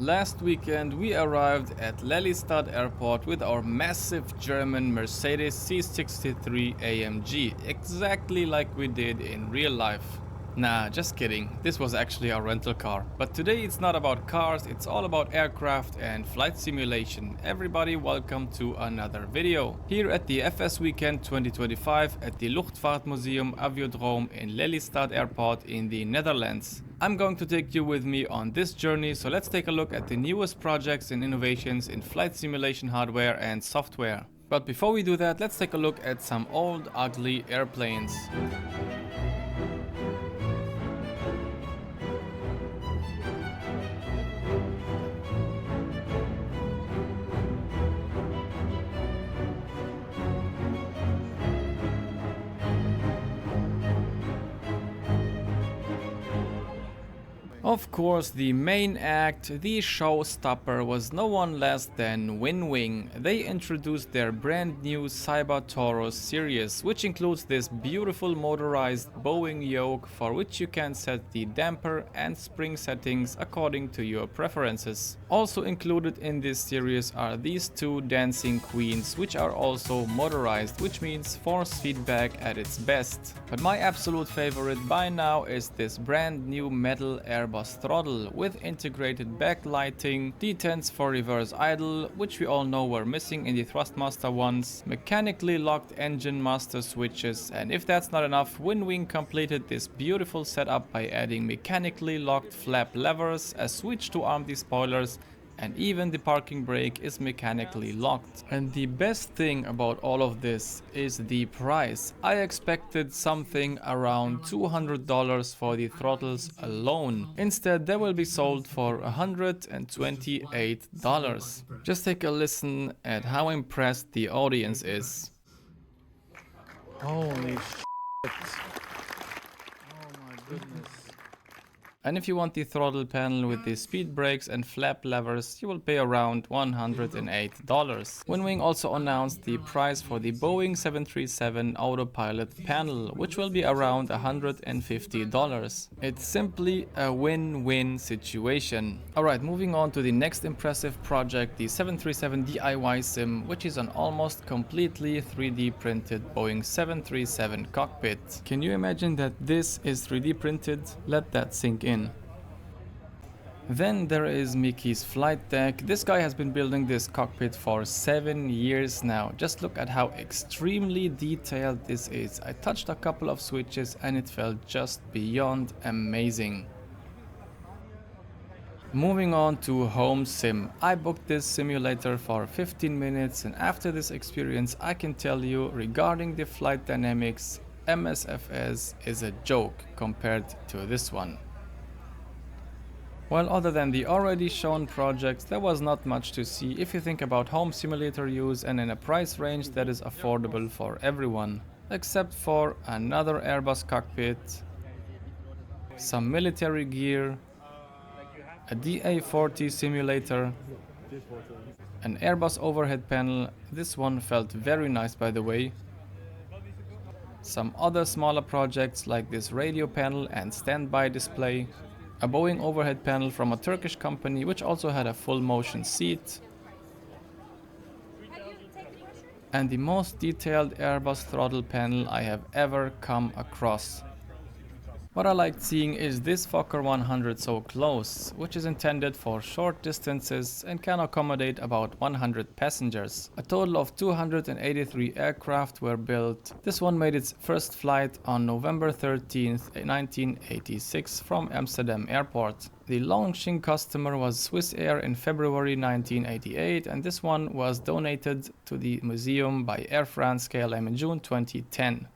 Last weekend we arrived at Lelystad Airport with our massive German Mercedes C63 AMG, exactly like we did in real life. Nah, just kidding, this was actually our rental car. But today it's not about cars, it's all about aircraft and flight simulation. Everybody, welcome to another video. Here at the FSWeekend 2025 at the Luchtvaartmuseum Aviodrome in Lelystad Airport in the Netherlands. I'm going to take you with me on this journey, so let's take a look at the newest projects and innovations in flight simulation hardware and software. But before we do that, let's take a look at some old ugly airplanes. Of course, the main act, the showstopper, was no one less than WinWing. They introduced their brand new Cyber Taurus series, which includes this beautiful motorized Boeing yoke for which you can set the damper and spring settings according to your preferences. Also included in this series are these two dancing queens, which are also motorized, which means force feedback at its best. But my absolute favorite by now is this brand new metal Airbus Throttle with integrated backlighting, detents for reverse idle, which we all know were missing in the Thrustmaster ones, mechanically locked engine master switches, and if that's not enough, WinWing completed this beautiful setup by adding mechanically locked flap levers, a switch to arm the spoilers, and even the parking brake is mechanically locked. And the best thing about all of this is the price. I expected something around $200 for the throttles alone. Instead, they will be sold for $128. Just take a listen at how impressed the audience is. Holy shit. Oh my goodness. And if you want the throttle panel with the speed brakes and flap levers, you will pay around $108. WinWing also announced the price for the Boeing 737 autopilot panel, which will be around $150. It's simply a win-win situation. Alright, moving on to the next impressive project, the 737 DIY sim, which is an almost completely 3D printed Boeing 737 cockpit. Can you imagine that this is 3D printed? Let that sink in. Then there is Mickey's flight deck. This guy has been building this cockpit for 7 years now. Just look at how extremely detailed this is. I touched a couple of switches and it felt just beyond amazing. Moving on to Home Sim. I booked this simulator for 15 minutes and after this experience I can tell you regarding the flight dynamics, MSFS is a joke compared to this one. Well, other than the already shown projects, there was not much to see if you think about home simulator use and in a price range that is affordable for everyone. Except for another Airbus cockpit, some military gear, a DA40 simulator, an Airbus overhead panel, this one felt very nice by the way, some other smaller projects like this radio panel and standby display, a Boeing overhead panel from a Turkish company which also had a full motion seat, and the most detailed Airbus throttle panel I have ever come across. What I liked seeing is this Fokker 100 so close, which is intended for short distances and can accommodate about 100 passengers. A total of 283 aircraft were built. This one made its first flight on November 13th, 1986 from Amsterdam Airport. The launching customer was Swiss Air in February 1988 and this one was donated to the museum by Air France KLM in June 2010.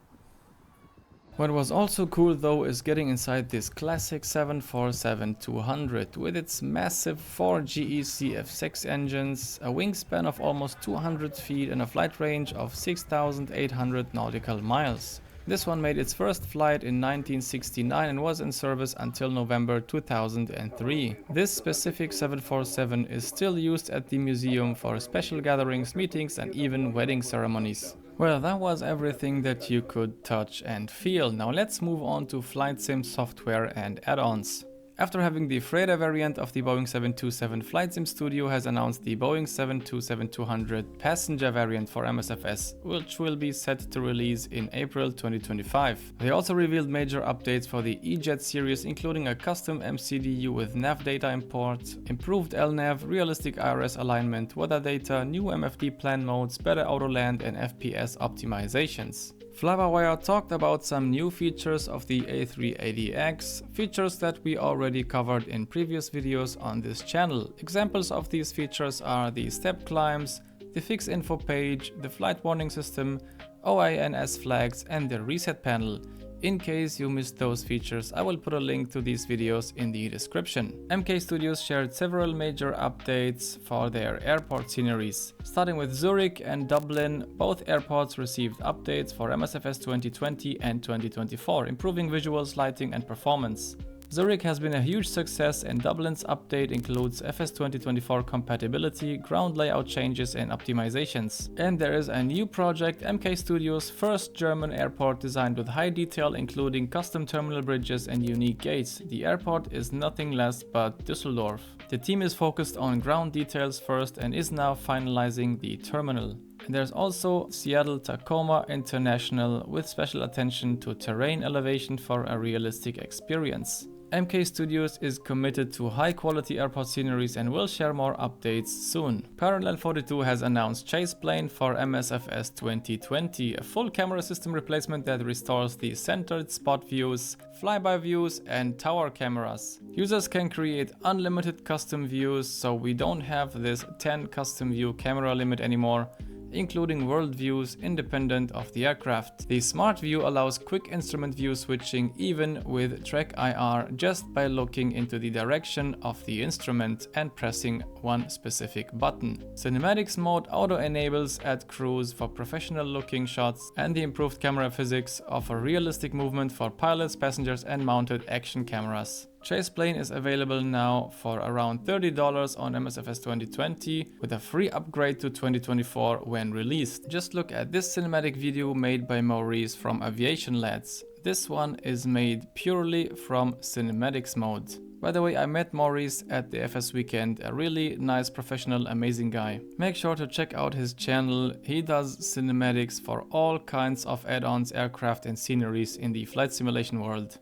What was also cool though is getting inside this classic 747-200 with its massive 4 GE CF6 engines, a wingspan of almost 200 feet and a flight range of 6,800 nautical miles. This one made its first flight in 1969 and was in service until November 2003. This specific 747 is still used at the museum for special gatherings, meetings and even wedding ceremonies. Well, that was everything that you could touch and feel. Now let's move on to FlightSim software and add-ons. After having the freighter variant of the Boeing 727, FlightSim Studio has announced the Boeing 727-200 passenger variant for MSFS, which will be set to release in April 2025. They also revealed major updates for the E-Jet series, including a custom MCDU with nav data import, improved LNAV, realistic IRS alignment, weather data, new MFD plan modes, better auto land, and FPS optimizations. Fly-by-wire talked about some new features of the A380X, features that we already covered in previous videos on this channel. Examples of these features are the step climbs, the fix info page, the flight warning system, OINS flags, and the reset panel. In case you missed those features, I will put a link to these videos in the description. MK Studios shared several major updates for their airport sceneries. Starting with Zurich and Dublin, both airports received updates for MSFS 2020 and 2024, improving visuals, lighting, and performance. Zurich has been a huge success, and Dublin's update includes FS 2024 compatibility, ground layout changes, and optimizations. And there is a new project, MK Studios' first German airport designed with high detail, including custom terminal bridges and unique gates. The airport is nothing less but Düsseldorf. The team is focused on ground details first and is now finalizing the terminal. And there's also Seattle Tacoma International, with special attention to terrain elevation for a realistic experience. MK Studios is committed to high-quality airport sceneries and will share more updates soon. Parallel 42 has announced Chase Plane for MSFS 2020, a full camera system replacement that restores the centered spot views, flyby views, and tower cameras. Users can create unlimited custom views, so we don't have this 10 custom view camera limit anymore, including world views independent of the aircraft. The Smart View allows quick instrument view switching even with Track IR, just by looking into the direction of the instrument and pressing one specific button. Cinematics mode auto-enables at cruise for professional looking shots, and the improved camera physics offer realistic movement for pilots, passengers, and mounted action cameras. Chase Plane is available now for around $30 on MSFS 2020, with a free upgrade to 2024 when released. Just look at this cinematic video made by Maurice from Aviation Lads. This one is made purely from cinematics mode. By the way, I met Maurice at the FSWeekend, a really nice, professional, amazing guy. Make sure to check out his channel. He does cinematics for all kinds of add-ons, aircraft, and sceneries in the flight simulation world.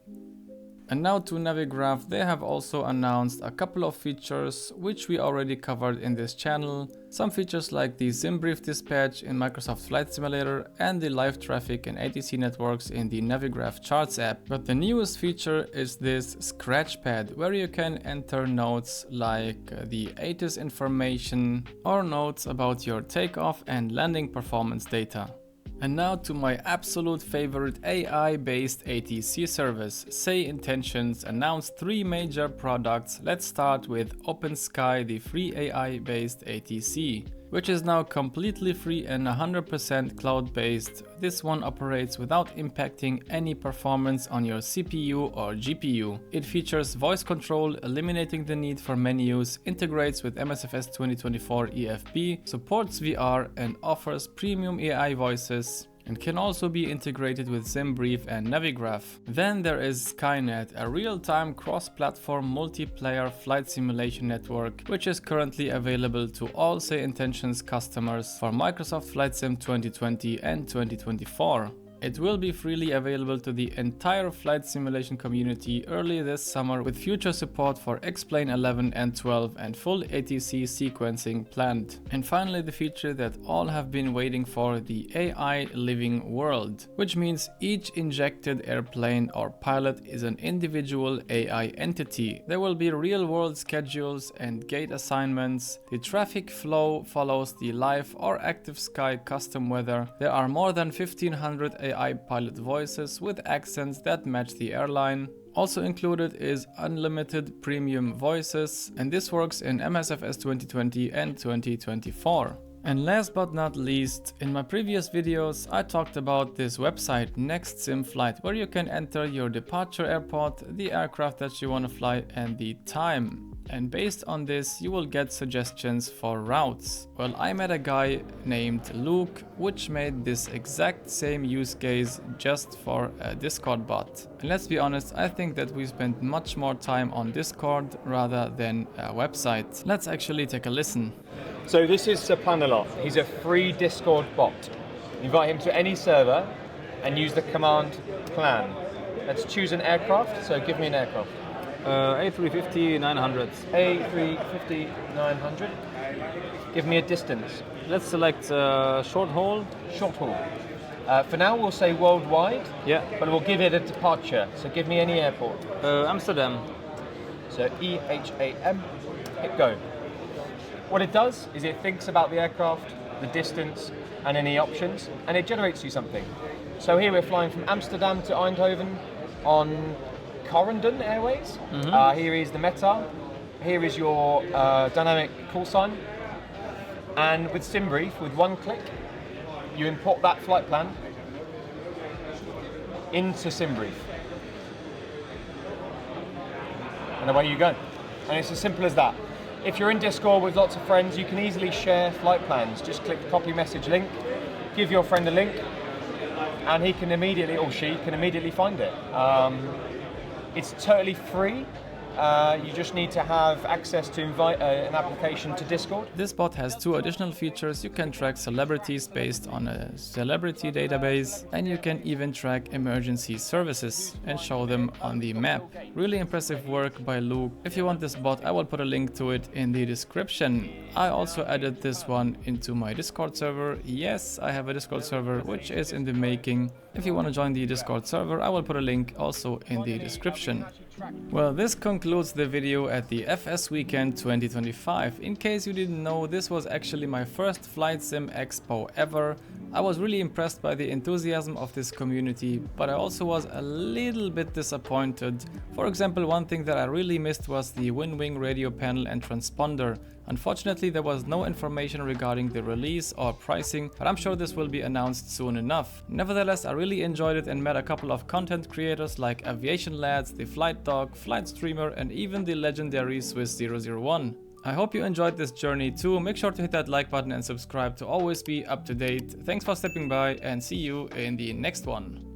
And now to Navigraph. They have also announced a couple of features which we already covered in this channel. Some features like the SimBrief dispatch in Microsoft Flight Simulator and the live traffic and ATC networks in the Navigraph Charts app. But the newest feature is this scratch pad, where you can enter notes like the ATIS information or notes about your takeoff and landing performance data. And now to my absolute favorite AI-based ATC service. SayIntentions announced 3 major products. Let's start with OpenSky, the free AI-based ATC, which is now completely free and 100% cloud-based. This one operates without impacting any performance on your CPU or GPU. It features voice control, eliminating the need for menus, integrates with MSFS 2024 EFB, supports VR, and offers premium AI voices, and can also be integrated with SimBrief and Navigraph. Then there is Skynet, a real-time cross-platform multiplayer flight simulation network, which is currently available to all SayIntentions customers for Microsoft FlightSim 2020 and 2024. It will be freely available to the entire flight simulation community early this summer, with future support for X-Plane 11 and 12 and full ATC sequencing planned. And finally, the feature that all have been waiting for, the AI Living World, which means each injected airplane or pilot is an individual AI entity. There will be real-world schedules and gate assignments. The traffic flow follows the live or active sky custom weather. There are more than 1500 AI pilot voices with accents that match the airline. Also included is unlimited premium voices, and this works in MSFS 2020 and 2024. And last but not least, in my previous videos I talked about this website NextSimFlight, where you can enter your departure airport, the aircraft that you want to fly and the time. And based on this you will get suggestions for routes. Well, I met a guy named Luke which made this exact same use case just for a Discord bot. And let's be honest, I think that we spent much more time on Discord rather than a website. Let's actually take a listen. So this is Subhanallah. He's a free Discord bot. Invite him to any server and use the command plan. Let's choose an aircraft. So give me an aircraft. A350-900. A350-900. Give me a distance. Let's select short haul. Short haul. For now we'll say worldwide. Yeah. But we'll give it a departure. So give me any airport. Amsterdam. So EHAM. Hit go. What it does is it thinks about the aircraft, the distance, and any options, and it generates you something. So here we're flying from Amsterdam to Eindhoven on Corendon Airways. Here is the META. Here is your dynamic call sign. And with SimBrief, with one click, you import that flight plan into SimBrief. And away you go. And it's as simple as that. If you're in Discord with lots of friends, you can easily share flight plans. Just click the copy message link, give your friend a link, and he can immediately, or she can immediately find it. It's totally free. You just need to have access to invite an application to Discord. This bot has two additional features. You can track celebrities based on a celebrity database, and you can even track emergency services and show them on the map. Really impressive work by Luke. If you want this bot, I will put a link to it in the description. I also added this one into my Discord server. Yes, I have a Discord server which is in the making. If you want to join the Discord server, I will put a link also in the description. Well, this concludes the video at the FSWeekend 2025. In case you didn't know, this was actually my first FlightSim Expo ever. I was really impressed by the enthusiasm of this community, but I also was a little bit disappointed. For example, one thing that I really missed was the WinWing radio panel and transponder. Unfortunately, there was no information regarding the release or pricing, but I'm sure this will be announced soon enough. Nevertheless, I really enjoyed it and met a couple of content creators like Aviation Lads, the Flight Dog, Flight Streamer, and even the legendary Swiss001. I hope you enjoyed this journey too. Make sure to hit that like button and subscribe to always be up to date. Thanks for stepping by and see you in the next one.